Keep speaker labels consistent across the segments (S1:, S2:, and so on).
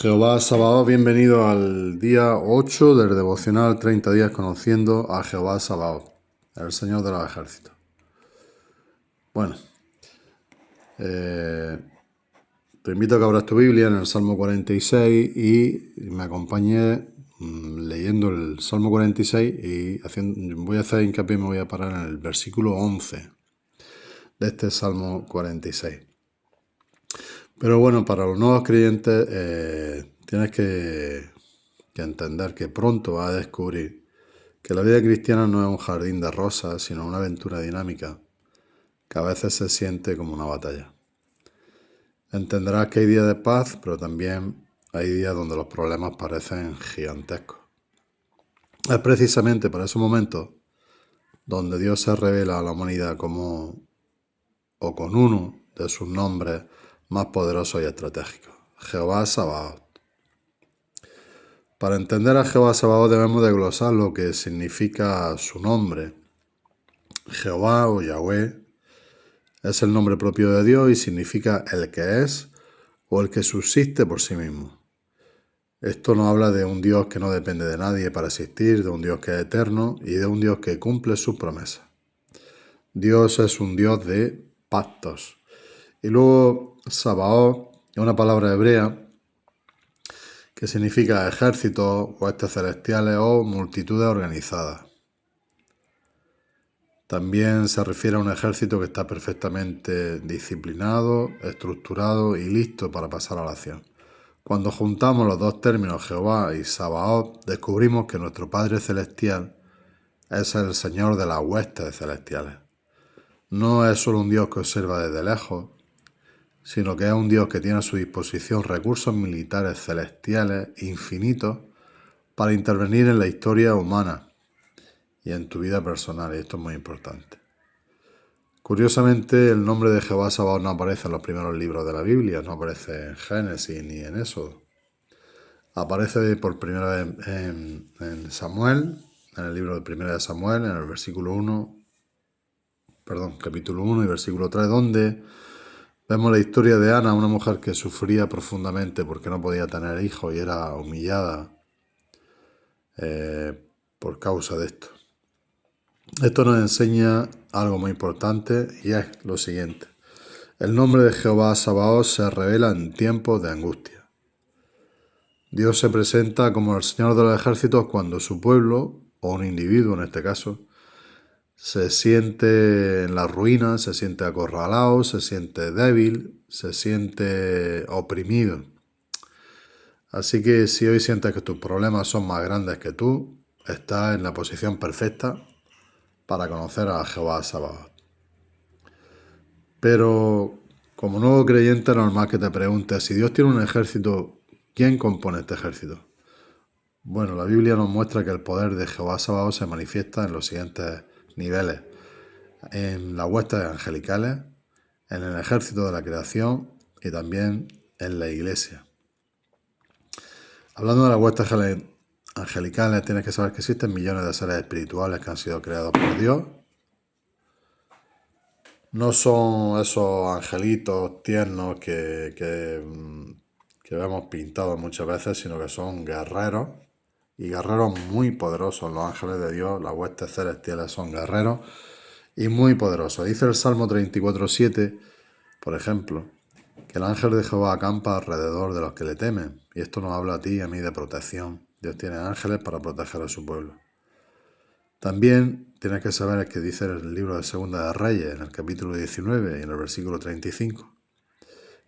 S1: Jehová Sabaoth, bienvenido al día 8 del devocional 30 días conociendo a Jehová Sabaoth, el Señor de los ejércitos. Bueno, te invito a que abras tu Biblia en el Salmo 46 y me acompañes leyendo el Salmo 46 y voy a hacer hincapié, me voy a parar en el versículo 11 de este Salmo 46. Pero bueno, para los nuevos creyentes tienes que entender que pronto vas a descubrir que la vida cristiana no es un jardín de rosas, sino una aventura dinámica que a veces se siente como una batalla. Entenderás que hay días de paz, pero también hay días donde los problemas parecen gigantescos. Es precisamente para esos momentos donde Dios se revela a la humanidad como o con uno de sus nombres más poderosos y estratégicos, Jehová Sabaoth. Para entender a Jehová Sabaoth debemos desglosar lo que significa su nombre. Jehová o Yahweh es el nombre propio de Dios y significa el que es o el que subsiste por sí mismo. Esto nos habla de un Dios que no depende de nadie para existir, de un Dios que es eterno y de un Dios que cumple sus promesas. Dios es un Dios de pactos. Y luego Sabaoth es una palabra hebrea que significa ejércitos, huestes celestiales o multitudes organizadas. También se refiere a un ejército que está perfectamente disciplinado, estructurado y listo para pasar a la acción. Cuando juntamos los dos términos, Jehová y Sabaoth, descubrimos que nuestro Padre Celestial es el Señor de las huestes celestiales. No es solo un Dios que observa desde lejos, sino que es un Dios que tiene a su disposición recursos militares celestiales infinitos para intervenir en la historia humana y en tu vida personal, y esto es muy importante. Curiosamente, el nombre de Jehová Sabaoth no aparece en los primeros libros de la Biblia, no aparece en Génesis ni en Éxodo. Aparece por primera vez en Samuel, en el libro de Primera de Samuel, en el capítulo 1 y versículo 3, donde vemos la historia de Ana, una mujer que sufría profundamente porque no podía tener hijos y era humillada por causa de esto. Esto nos enseña algo muy importante y es lo siguiente. El nombre de Jehová Sabaoth se revela en tiempos de angustia. Dios se presenta como el Señor de los ejércitos cuando su pueblo, o un individuo en este caso, se siente en la ruina, se siente acorralado, se siente débil, se siente oprimido. Así que si hoy sientes que tus problemas son más grandes que tú, estás en la posición perfecta para conocer a Jehová Sabaoth. Pero como nuevo creyente es normal que te preguntes, si Dios tiene un ejército, ¿quién compone este ejército? Bueno, la Biblia nos muestra que el poder de Jehová Sabaoth se manifiesta en los siguientes niveles. En las huestes angelicales, en el ejército de la creación y también en la iglesia. Hablando de las huestes angelicales, tienes que saber que existen millones de seres espirituales que han sido creados por Dios. No son esos angelitos tiernos que vemos pintados muchas veces, sino que son guerreros y guerreros muy poderosos. Los ángeles de Dios, las huestes celestiales, son guerreros y muy poderosos. Dice el Salmo 34:7, por ejemplo, que el ángel de Jehová acampa alrededor de los que le temen. Y esto nos habla a ti y a mí de protección. Dios tiene ángeles para proteger a su pueblo. También tienes que saber que dice el libro de Segunda de Reyes, en el capítulo 19 y en el versículo 35,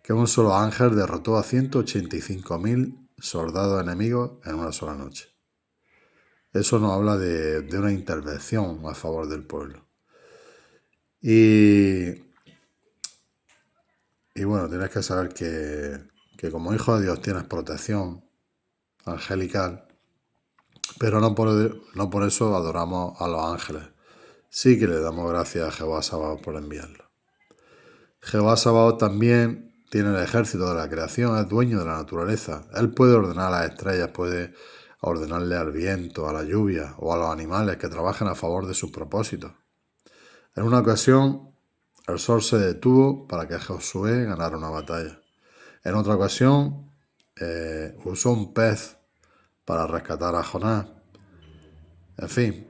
S1: que un solo ángel derrotó a 185.000 soldados enemigos en una sola noche. Eso nos habla de una intervención a favor del pueblo. Y bueno, tienes que saber que como hijo de Dios tienes protección angelical, pero no por eso adoramos a los ángeles. Sí que le damos gracias a Jehová Sabaoth por enviarlo. Jehová Sabaoth también tiene el ejército de la creación, es dueño de la naturaleza. Él puede ordenar a las estrellas, puede ordenarle al viento, a la lluvia o a los animales que trabajen a favor de sus propósitos. En una ocasión, el sol se detuvo para que Josué ganara una batalla. En otra ocasión, usó un pez para rescatar a Jonás. En fin,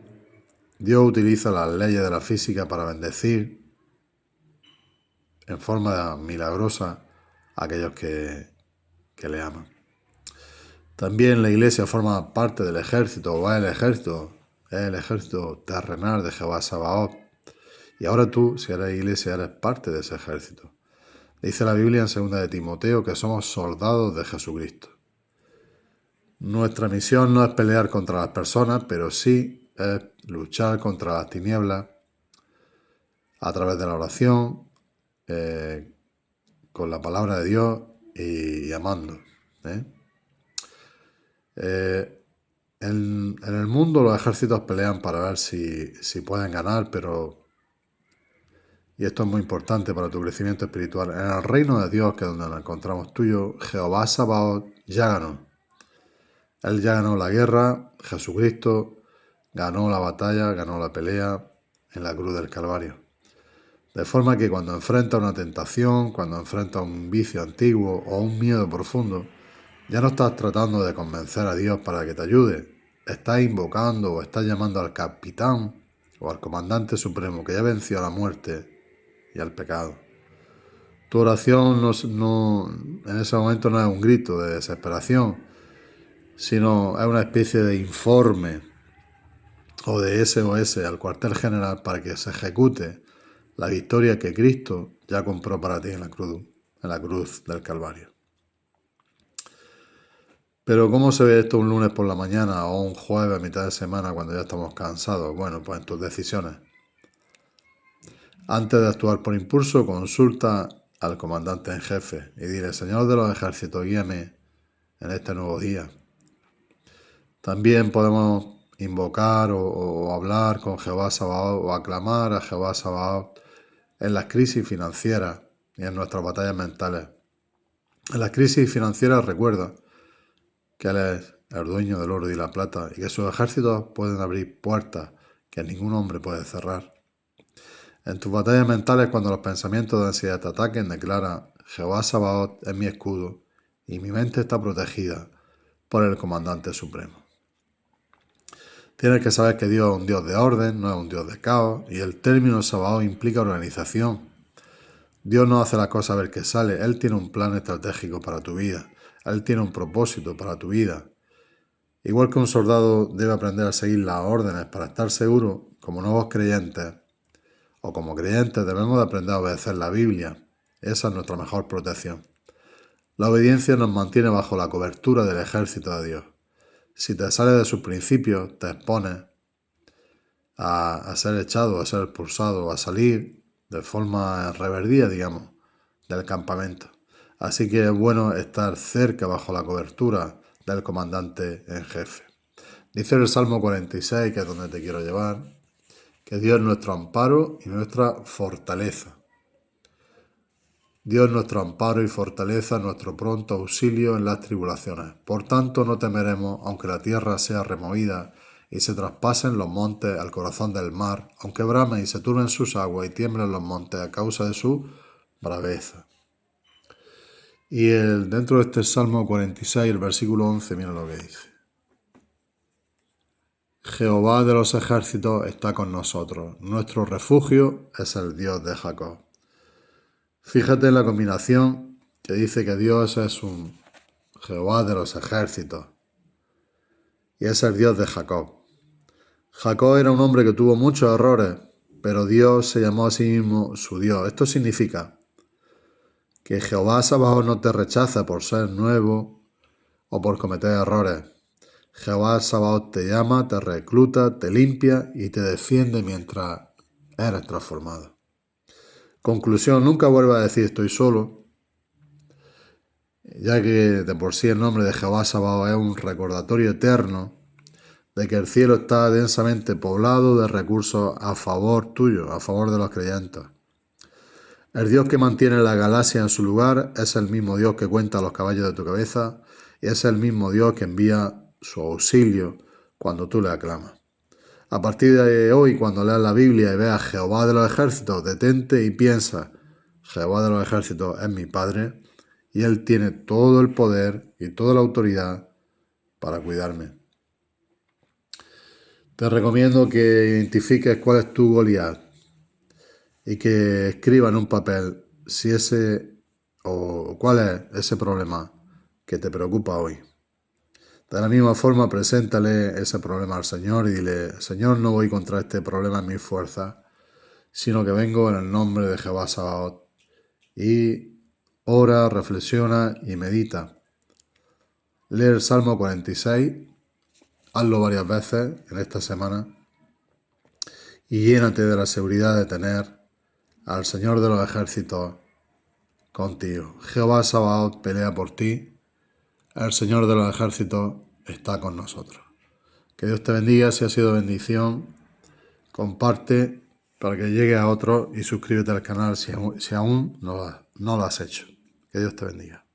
S1: Dios utiliza las leyes de la física para bendecir en forma milagrosa a aquellos que le aman. También la iglesia forma parte del ejército, o es el ejército terrenal de Jehová Sabaoth. Y ahora tú, si eres iglesia, eres parte de ese ejército. Dice la Biblia en 2 de Timoteo que somos soldados de Jesucristo. Nuestra misión no es pelear contra las personas, pero sí es luchar contra las tinieblas a través de la oración, con la palabra de Dios y amando. En el mundo los ejércitos pelean para ver si pueden ganar, y esto es muy importante para tu crecimiento espiritual. En el reino de Dios, que es donde nos encontramos tú y yo, Jehová Sabaoth ya ganó. Él ya ganó la guerra, Jesucristo ganó la batalla, ganó la pelea en la cruz del Calvario. De forma que cuando enfrentas una tentación, cuando enfrentas un vicio antiguo o un miedo profundo, ya no estás tratando de convencer a Dios para que te ayude. Estás invocando o estás llamando al capitán o al comandante supremo que ya venció a la muerte y al pecado. Tu oración en ese momento no es un grito de desesperación, sino es una especie de informe o de SOS al cuartel general para que se ejecute la victoria que Cristo ya compró para ti en la cruz del Calvario. Pero ¿cómo se ve esto un lunes por la mañana o un jueves a mitad de semana cuando ya estamos cansados? Bueno, pues en tus decisiones. Antes de actuar por impulso, consulta al comandante en jefe y dile: Señor de los ejércitos, guíame en este nuevo día. También podemos invocar o hablar con Jehová Sabaoth o aclamar a Jehová Sabaoth en las crisis financieras y en nuestras batallas mentales. En las crisis financieras recuerda que Él es el dueño del oro y la plata y que sus ejércitos pueden abrir puertas que ningún hombre puede cerrar. En tus batallas mentales, cuando los pensamientos de ansiedad te ataquen, declara: Jehová Sabaoth es mi escudo y mi mente está protegida por el comandante supremo. Tienes que saber que Dios es un Dios de orden, no es un Dios de caos, y el término Sabaoth implica organización. Dios no hace las cosas a ver qué sale, Él tiene un plan estratégico para tu vida, Él tiene un propósito para tu vida. Igual que un soldado debe aprender a seguir las órdenes para estar seguro, como nuevos creyentes, o como creyentes debemos de aprender a obedecer la Biblia. Esa es nuestra mejor protección. La obediencia nos mantiene bajo la cobertura del ejército de Dios. Si te sales de sus principios, te expones a ser echado, a ser expulsado, a salir de forma reverdía, digamos, del campamento. Así que es bueno estar cerca, bajo la cobertura del comandante en jefe. Dice el Salmo 46, que es donde te quiero llevar, que Dios es nuestro amparo y nuestra fortaleza. Dios es nuestro amparo y fortaleza, nuestro pronto auxilio en las tribulaciones. Por tanto, no temeremos, aunque la tierra sea removida y se traspasen los montes al corazón del mar, aunque bramen y se turben sus aguas y tiemblen los montes a causa de su braveza. Y dentro de este Salmo 46, el versículo 11, mira lo que dice: Jehová de los ejércitos está con nosotros, nuestro refugio es el Dios de Jacob. Fíjate en la combinación que dice que Dios es un Jehová de los ejércitos y es el Dios de Jacob. Jacob era un hombre que tuvo muchos errores, pero Dios se llamó a sí mismo su Dios. Esto significa que Jehová Sabaoth no te rechaza por ser nuevo o por cometer errores. Jehová Sabaoth te llama, te recluta, te limpia y te defiende mientras eres transformado. Conclusión: nunca vuelvas a decir estoy solo, ya que de por sí el nombre de Jehová Sabaoth es un recordatorio eterno de que el cielo está densamente poblado de recursos a favor tuyo, a favor de los creyentes. El Dios que mantiene la galaxia en su lugar es el mismo Dios que cuenta los caballos de tu cabeza y es el mismo Dios que envía su auxilio cuando tú le aclamas. A partir de hoy, cuando leas la Biblia y veas Jehová de los ejércitos, detente y piensa: Jehová de los ejércitos es mi Padre y Él tiene todo el poder y toda la autoridad para cuidarme. Te recomiendo que identifiques cuál es tu Goliat y que escribas en un papel si ese o cuál es ese problema que te preocupa hoy. De la misma forma, preséntale ese problema al Señor y dile: Señor, no voy contra este problema en mis fuerzas, sino que vengo en el nombre de Jehová Sabaoth. Y ora, reflexiona y medita. Lee el Salmo 46, hazlo varias veces en esta semana y llénate de la seguridad de tener al Señor de los ejércitos contigo. Jehová Sabaoth pelea por ti, el Señor de los ejércitos está con nosotros. Que Dios te bendiga. Si ha sido bendición, comparte para que llegue a otros y suscríbete al canal si aún no lo has hecho. Que Dios te bendiga.